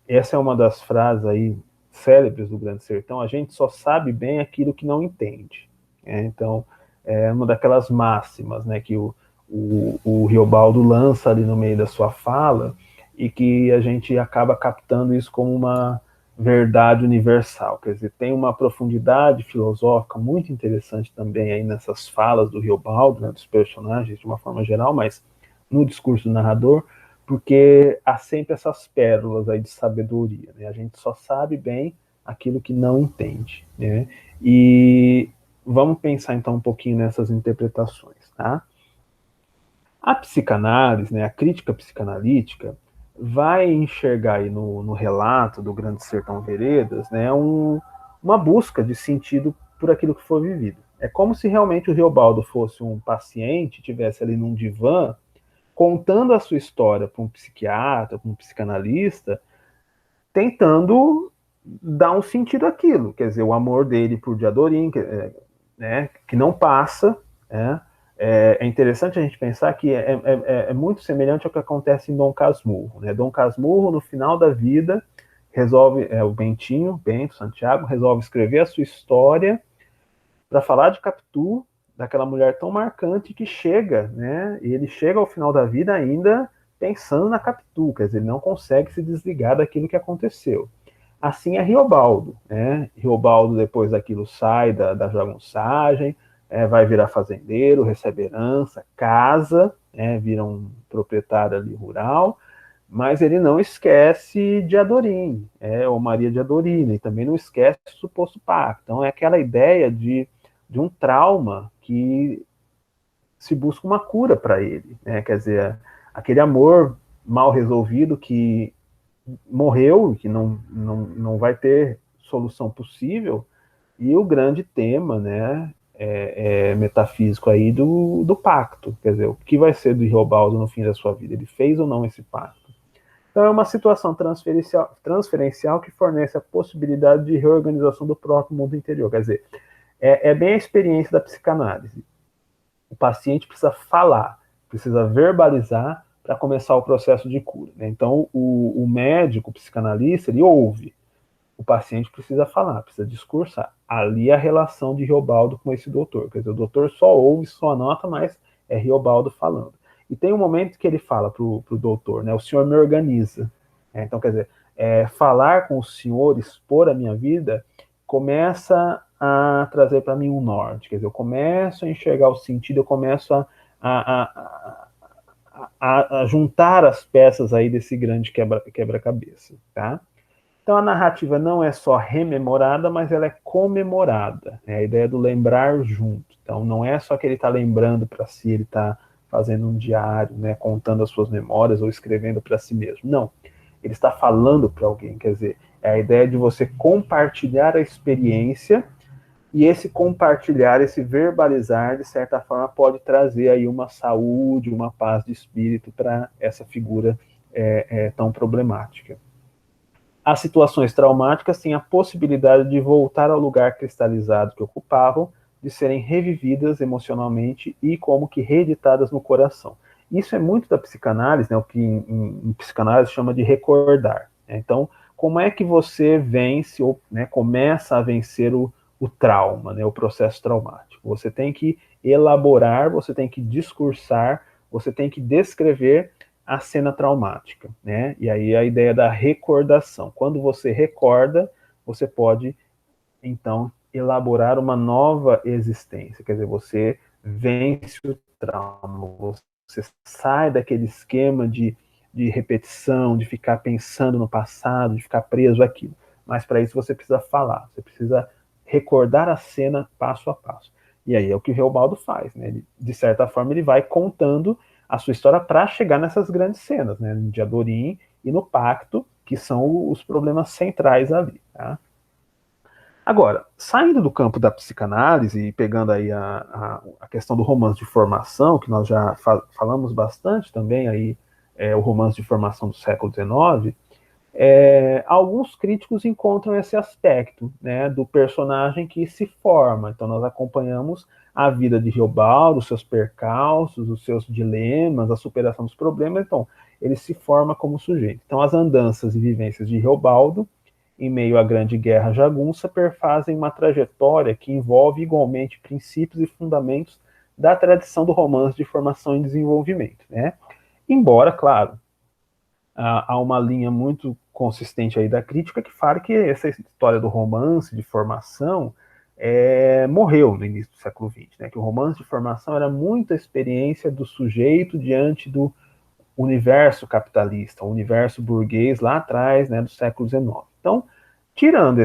Essa é uma das frases aí célebres do Grande Sertão: a gente só sabe bem aquilo que não entende. Então, é uma daquelas máximas, né, que o Riobaldo lança ali no meio da sua fala, e que a gente acaba captando isso como uma verdade universal. Quer dizer, tem uma profundidade filosófica muito interessante também aí nessas falas do Riobaldo, né, dos personagens de uma forma geral, mas no discurso do narrador, porque há sempre essas pérolas aí de sabedoria, né? A gente só sabe bem aquilo que não entende, né? E vamos pensar então um pouquinho nessas interpretações, tá? A psicanálise, né, a crítica psicanalítica, vai enxergar aí no relato do Grande Sertão Veredas, né, uma busca de sentido por aquilo que foi vivido. É como se realmente o Riobaldo fosse um paciente, tivesse ali num divã, contando a sua história para um psiquiatra, para um psicanalista, tentando dar um sentido àquilo. Quer dizer, o amor dele por Diadorim, que não passa. É interessante a gente pensar que é muito semelhante ao que acontece em Dom Casmurro. Né? Dom Casmurro, no final da vida, resolve, o Bento Santiago, resolve escrever a sua história para falar de Capitu, daquela mulher tão marcante que chega, né? E ele chega ao final da vida ainda pensando na Capitu, quer dizer, ele não consegue se desligar daquilo que aconteceu. Assim é Riobaldo, né? Riobaldo, depois daquilo, sai da jagunçagem, vai virar fazendeiro, recebe herança, casa, vira um proprietário ali rural, mas ele não esquece de Adorim, ou Maria de Adorina, e também não esquece o suposto pacto. Então é aquela ideia de um trauma que se busca uma cura para ele, né? Quer dizer, aquele amor mal resolvido que morreu, que não vai ter solução possível, e o grande tema, né, metafísico aí do pacto, quer dizer, o que vai ser do Riobaldo no fim da sua vida, ele fez ou não esse pacto? Então é uma situação transferencial que fornece a possibilidade de reorganização do próprio mundo interior, quer dizer, é bem a experiência da psicanálise. o paciente precisa falar, precisa verbalizar para começar o processo de cura, né? Então, o médico, o psicanalista, ele ouve. O paciente precisa falar, precisa discursar. Ali é a relação de Riobaldo com esse doutor. Quer dizer, o doutor só ouve, só anota, mas é Riobaldo falando. E tem um momento que ele fala para o doutor, né? O senhor me organiza. Então, quer dizer, falar com o senhor, expor a minha vida, começa a trazer para mim um norte. Quer dizer, eu começo a enxergar o sentido, eu começo a, a juntar as peças aí desse grande quebra-cabeça, tá? Então a narrativa não é só rememorada, mas ela é comemorada. É a ideia do lembrar junto. Então não é só que ele está lembrando para si, ele está fazendo um diário, né, contando as suas memórias ou escrevendo para si mesmo. Não. Ele está falando para alguém. Quer dizer, é a ideia de você compartilhar a experiência, e esse compartilhar, esse verbalizar, de certa forma, pode trazer aí uma saúde, uma paz de espírito para essa figura tão problemática. As situações traumáticas têm a possibilidade de voltar ao lugar cristalizado que ocupavam, de serem revividas emocionalmente e como que reeditadas no coração. Isso é muito da psicanálise, né, o que em psicanálise chama de recordar. Né? Então, como é que você vence ou, né, começa a vencer o trauma, né, o processo traumático? Você tem que elaborar, você tem que discursar, você tem que descrever a cena traumática, né? E aí a ideia da recordação. Quando você recorda, você pode, então, elaborar uma nova existência. Quer dizer, você vence o trauma, você sai daquele esquema de repetição, de ficar pensando no passado, de ficar preso àquilo. Mas para isso você precisa falar, você precisa recordar a cena passo a passo. E aí é o que o Reobaldo faz, né? Ele, de certa forma, ele vai contando a sua história para chegar nessas grandes cenas, né? No Diadorim e no Pacto, que são os problemas centrais ali, tá? Agora, saindo do campo da psicanálise e pegando aí a questão do romance de formação, que nós já falamos bastante também aí, o romance de formação do século XIX, alguns críticos encontram esse aspecto, né, do personagem que se forma. Então nós acompanhamos a vida de Riobaldo, os seus percalços, os seus dilemas, a superação dos problemas. Então ele se forma como sujeito. Então as andanças e vivências de Riobaldo, em meio à grande guerra jagunça, perfazem uma trajetória que envolve igualmente princípios e fundamentos da tradição do romance de formação e desenvolvimento, né? Embora, claro, há uma linha muito consistente aí da crítica que fala que essa história do romance de formação morreu no início do século XX, né? Que o romance de formação era muita experiência do sujeito diante do universo capitalista, o universo burguês lá atrás, né, do século XIX. Então, tirando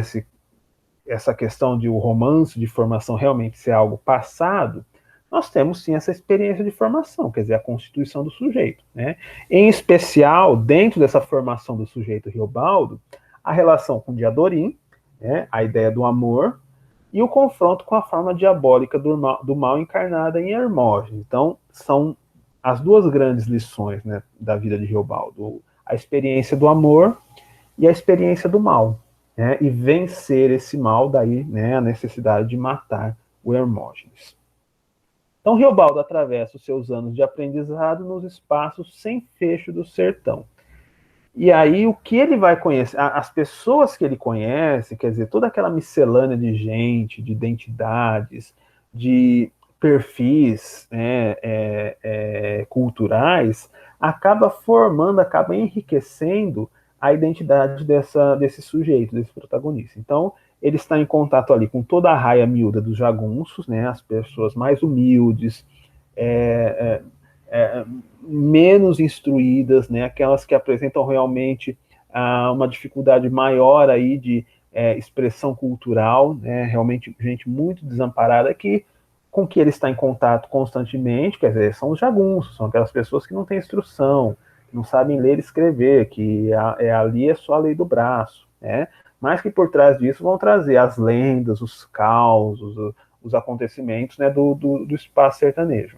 essa questão de o romance de formação realmente ser algo passado, nós temos sim essa experiência de formação, quer dizer, a constituição do sujeito, né? Em especial, dentro dessa formação do sujeito Riobaldo, a relação com Diadorim, né, a ideia do amor, e o confronto com a forma diabólica do mal encarnada em Hermógenes. Então, são as duas grandes lições, né, da vida de Riobaldo, a experiência do amor e a experiência do mal, né, e vencer esse mal, daí, né, a necessidade de matar o Hermógenes. Então, Riobaldo atravessa os seus anos de aprendizado nos espaços sem fecho do sertão. E aí, o que ele vai conhecer, as pessoas que ele conhece, quer dizer, toda aquela miscelânea de gente, de identidades, de perfis, né, culturais, acaba formando, acaba enriquecendo a identidade desse sujeito, desse protagonista. Então, ele está em contato ali com toda a raia miúda dos jagunços, né, as pessoas mais humildes, é, é, menos instruídas, né, aquelas que apresentam realmente uma dificuldade maior aí de expressão cultural, né, realmente gente muito desamparada com que ele está em contato constantemente, quer dizer, são os jagunços, são aquelas pessoas que não têm instrução, que não sabem ler e escrever, que ali é só a lei do braço, né, mas que por trás disso vão trazer as lendas, os causos, os acontecimentos, né, do espaço sertanejo.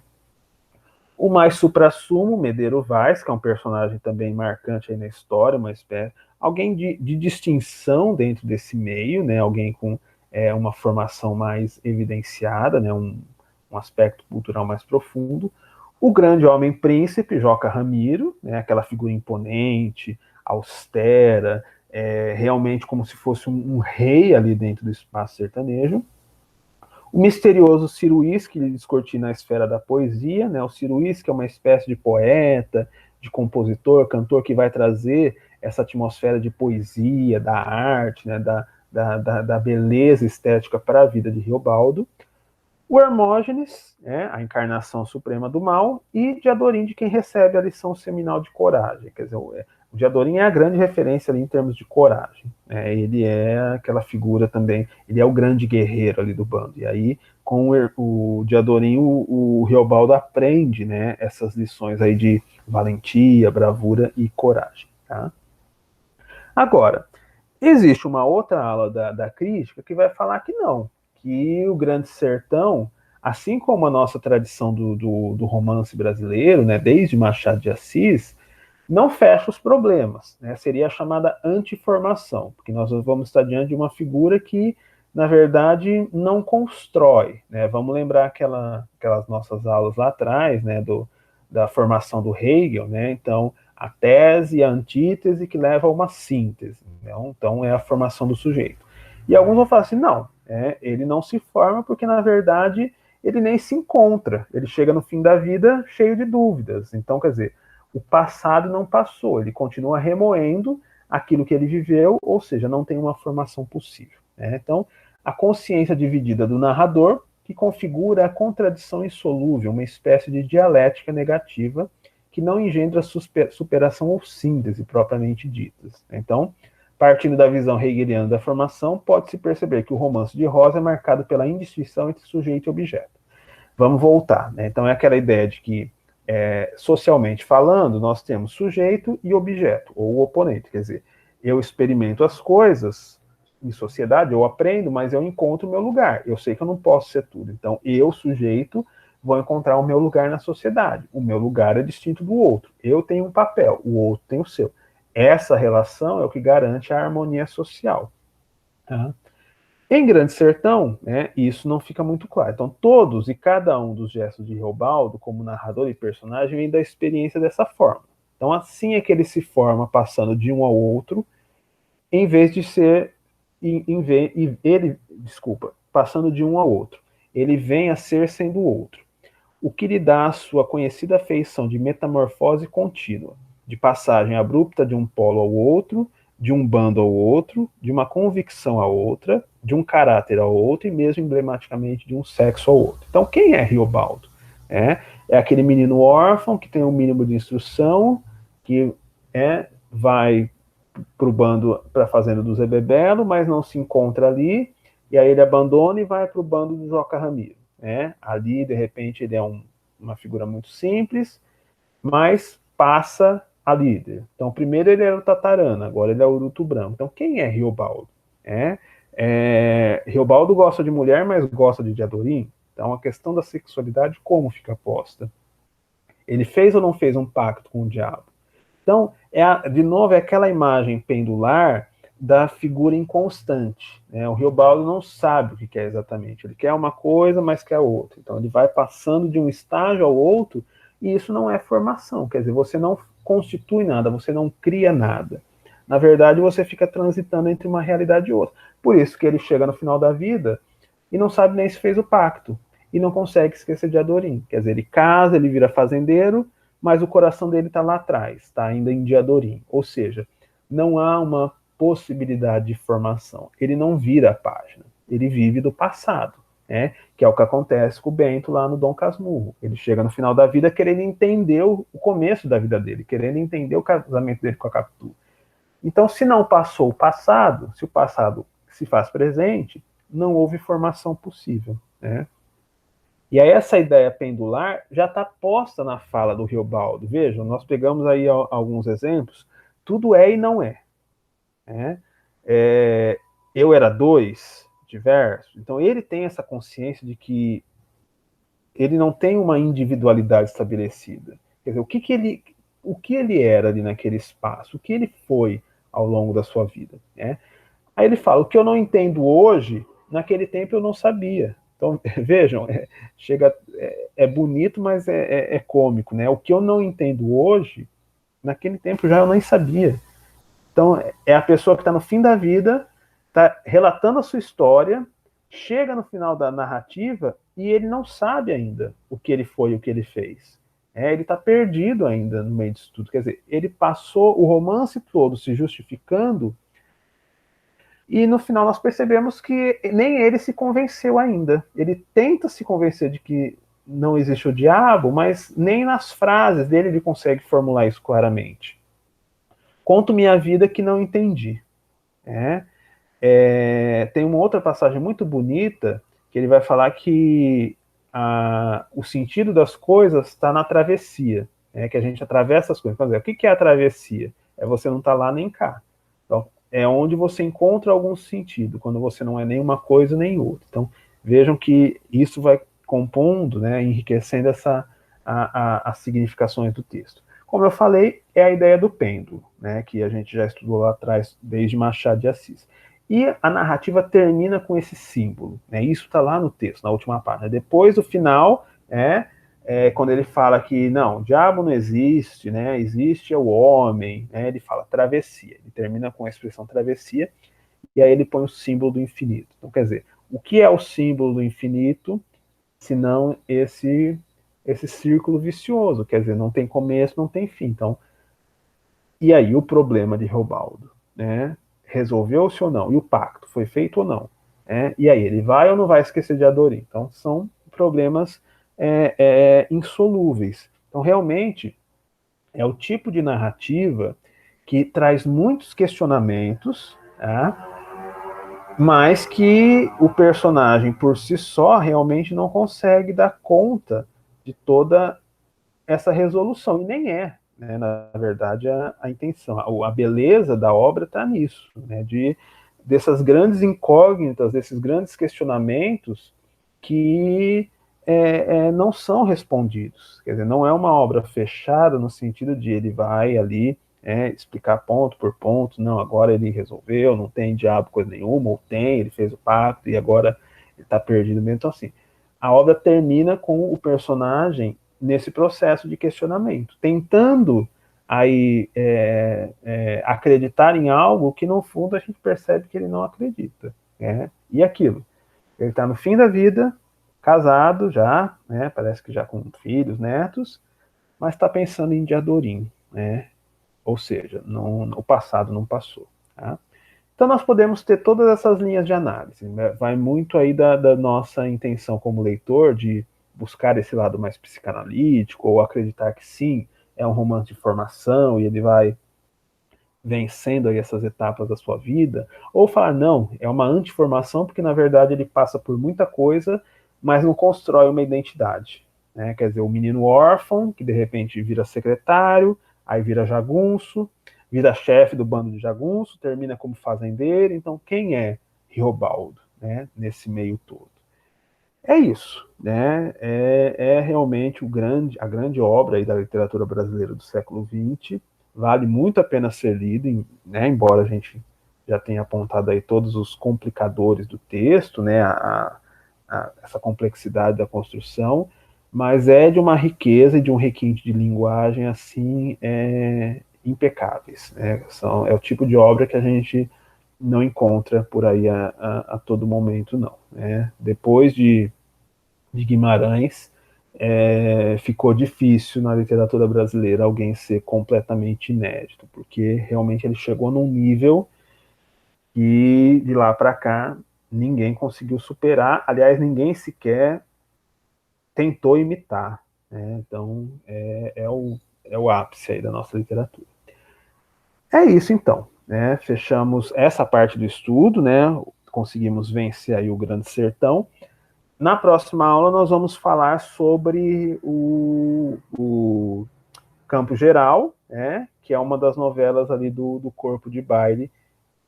O mais suprassumo, Medeiro Vaz, que é um personagem também marcante aí na história, uma espécie, alguém de distinção dentro desse meio, né? Alguém com uma formação mais evidenciada, né? um aspecto cultural mais profundo. O grande homem príncipe, Joca Ramiro, né, aquela figura imponente, austera, realmente como se fosse um rei ali dentro do espaço sertanejo. O misterioso Ciro Uisque, ele descortina a esfera da poesia, né? O Ciro Uisque é uma espécie de poeta, de compositor, cantor que vai trazer essa atmosfera de poesia, da arte, né? da beleza estética para a vida de Riobaldo. O Hermógenes, né? A encarnação suprema do mal, e Diadorim, de quem recebe a lição seminal de coragem. Quer dizer, o Diadorim é a grande referência ali em termos de coragem. Né? Ele é aquela figura também, ele é o grande guerreiro ali do bando. E aí, com o Diadorim, o Riobaldo aprende, né, essas lições aí de valentia, bravura e coragem. Tá? Agora, existe uma outra ala da crítica que vai falar que não, que o Grande Sertão, assim como a nossa tradição do romance brasileiro, né, desde Machado de Assis, não fecha os problemas, né? Seria a chamada antiformação, porque nós vamos estar diante de uma figura que, na verdade, não constrói, né? Vamos lembrar aquelas nossas aulas lá atrás, né, da formação do Hegel, né? Então, a tese e a antítese que leva a uma síntese, né? Então, é a formação do sujeito. E alguns vão falar assim, não, ele não se forma porque, na verdade, ele nem se encontra, ele chega no fim da vida cheio de dúvidas. Então, quer dizer, o passado não passou, ele continua remoendo aquilo que ele viveu, ou seja, não tem uma formação possível. Né? Então, a consciência dividida do narrador, que configura a contradição insolúvel, uma espécie de dialética negativa que não engendra superação ou síntese propriamente ditas. Então, partindo da visão hegeliana da formação, pode-se perceber que o romance de Rosa é marcado pela indistinção entre sujeito e objeto. Vamos voltar. Né? Então, é aquela ideia de que socialmente falando, nós temos sujeito e objeto, ou o oponente. Quer dizer, eu experimento as coisas em sociedade, eu aprendo, mas eu encontro o meu lugar. Eu sei que eu não posso ser tudo. Então, eu, sujeito, vou encontrar o meu lugar na sociedade. O meu lugar é distinto do outro. Eu tenho um papel, o outro tem o seu. Essa relação é o que garante a harmonia social. Tá? Em Grande Sertão, né, isso não fica muito claro. Então, todos e cada um dos gestos de Reobaldo, como narrador e personagem, vem da experiência dessa forma. Então, assim é que ele se forma passando de um ao outro, em vez de ser. Passando de um ao outro. Ele vem a ser sendo outro. O que lhe dá a sua conhecida feição de metamorfose contínua, de passagem abrupta de um polo ao outro, de um bando ao outro, de uma convicção a outra, de um caráter ao outro e mesmo emblematicamente de um sexo ao outro. Então, quem é Riobaldo? É aquele menino órfão que tem um mínimo de instrução, que vai para o bando, para a fazenda do Zé Bebelo, mas não se encontra ali, e aí ele abandona e vai para o bando do Joca Ramiro. Ali, de repente, ele é uma figura muito simples, mas passa a líder. Então, primeiro ele era o Tatarana, agora ele é o Uruto Branco. Então, quem é Riobaldo? Riobaldo gosta de mulher, mas gosta de Diadorim. Então, a questão da sexualidade, como fica posta? Ele fez ou não fez um pacto com o diabo? Então, de novo, é aquela imagem pendular da figura inconstante. O Riobaldo não sabe o que quer exatamente. Ele quer uma coisa, mas quer outra. Então, ele vai passando de um estágio ao outro, e isso não é formação. Quer dizer, você não constitui nada, você não cria nada. Na verdade, você fica transitando entre uma realidade e outra. Por isso que ele chega no final da vida e não sabe nem se fez o pacto. E não consegue esquecer de Adorim. Quer dizer, ele casa, ele vira fazendeiro, mas o coração dele está lá atrás, está ainda em Diadorim. Ou seja, não há uma possibilidade de formação. Ele não vira a página, ele vive do passado, que é o que acontece com o Bento lá no Dom Casmurro. Ele chega no final da vida querendo entender o começo da vida dele, querendo entender o casamento dele com a Capitu. Então, se não passou o passado, se o passado se faz presente, não houve formação possível. E aí essa ideia pendular já está posta na fala do Riobaldo. Vejam, nós pegamos aí alguns exemplos. Tudo é e não é. Eu era dois, diverso. Então ele tem essa consciência de que ele não tem uma individualidade estabelecida. Quer dizer, o que ele era ali naquele espaço, o que ele foi ao longo da sua vida. Aí ele fala, o que eu não entendo hoje, naquele tempo eu não sabia. Então, vejam, é bonito, mas é cômico, né? O que eu não entendo hoje, naquele tempo já eu nem sabia. Então, é a pessoa que está no fim da vida, está relatando a sua história, chega no final da narrativa e ele não sabe ainda o que ele foi, o que ele fez. Ele está perdido ainda no meio disso tudo. Quer dizer, ele passou o romance todo se justificando e no final nós percebemos que nem ele se convenceu ainda. Ele tenta se convencer de que não existe o diabo, mas nem nas frases dele ele consegue formular isso claramente. Conto minha vida que não entendi. Tem uma outra passagem muito bonita que ele vai falar que o sentido das coisas está na travessia, que a gente atravessa as coisas. Então, o que é a travessia? É você não estar lá nem cá. Então, é onde você encontra algum sentido, quando você não é nem uma coisa nem outra. Então, vejam que isso vai compondo, enriquecendo as significações do texto. Como eu falei, é a ideia do pêndulo, que a gente já estudou lá atrás, desde Machado de Assis. E a narrativa termina com esse símbolo. Isso está lá no texto, na última página. Depois do final, quando ele fala que não, o diabo não existe, existe o homem, ele fala travessia. Ele termina com a expressão travessia, e aí ele põe o símbolo do infinito. Então, quer dizer, o que é o símbolo do infinito, senão esse círculo vicioso? Quer dizer, não tem começo, não tem fim. Então, e aí o problema de Reobaldo, resolveu-se ou não? E o pacto foi feito ou não? E aí, ele vai ou não vai esquecer de Adorim? Então, são problemas insolúveis. Então, realmente, é o tipo de narrativa que traz muitos questionamentos, mas que o personagem, por si só, realmente não consegue dar conta de toda essa resolução. E nem é, na verdade, a intenção. A beleza da obra está nisso, dessas grandes incógnitas, desses grandes questionamentos que não são respondidos. Quer dizer, não é uma obra fechada no sentido de ele vai ali explicar ponto por ponto, não, agora ele resolveu, não tem diabo coisa nenhuma, ou tem, ele fez o pacto e agora ele está perdido mesmo. Então, assim, a obra termina com o personagem nesse processo de questionamento, tentando aí acreditar em algo que, no fundo, a gente percebe que ele não acredita. E aquilo, ele está no fim da vida, casado já, parece que já com filhos, netos, mas está pensando em Diadorim, ou seja, o passado não passou. Tá? Então nós podemos ter todas essas linhas de análise, vai muito aí da nossa intenção como leitor de buscar esse lado mais psicanalítico, ou acreditar que sim, é um romance de formação e ele vai vencendo aí essas etapas da sua vida, ou falar, não, é uma antiformação porque na verdade ele passa por muita coisa, mas não constrói uma identidade. Quer dizer, o menino órfão, que de repente vira secretário, aí vira jagunço, vira chefe do bando de jagunço, termina como fazendeiro. Então, quem é Riobaldo, nesse meio todo? É isso, é realmente a grande obra aí da literatura brasileira do século XX, vale muito a pena ser lido, embora a gente já tenha apontado aí todos os complicadores do texto, essa complexidade da construção, mas é de uma riqueza e de um requinte de linguagem assim impecáveis. É o tipo de obra que a gente não encontra por aí a todo momento, não. Depois de Guimarães, ficou difícil na literatura brasileira alguém ser completamente inédito, porque realmente ele chegou num nível que de lá para cá ninguém conseguiu superar, aliás, ninguém sequer tentou imitar. Então, é o ápice aí da nossa literatura. É isso, então. Fechamos essa parte do estudo, conseguimos vencer aí o Grande Sertão. Na próxima aula, nós vamos falar sobre o Campo Geral, que é uma das novelas ali do Corpo de Baile,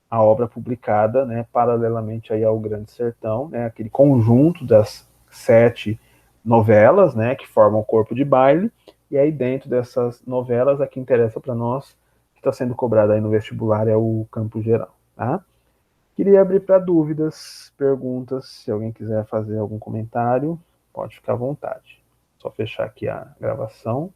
a obra publicada paralelamente aí ao Grande Sertão, aquele conjunto das 7 novelas que formam o Corpo de Baile, e aí dentro dessas novelas, a que interessa para nós, que está sendo cobrada aí no vestibular, é o Campo Geral. Tá? Queria abrir para dúvidas, perguntas, se alguém quiser fazer algum comentário, pode ficar à vontade. Só fechar aqui a gravação.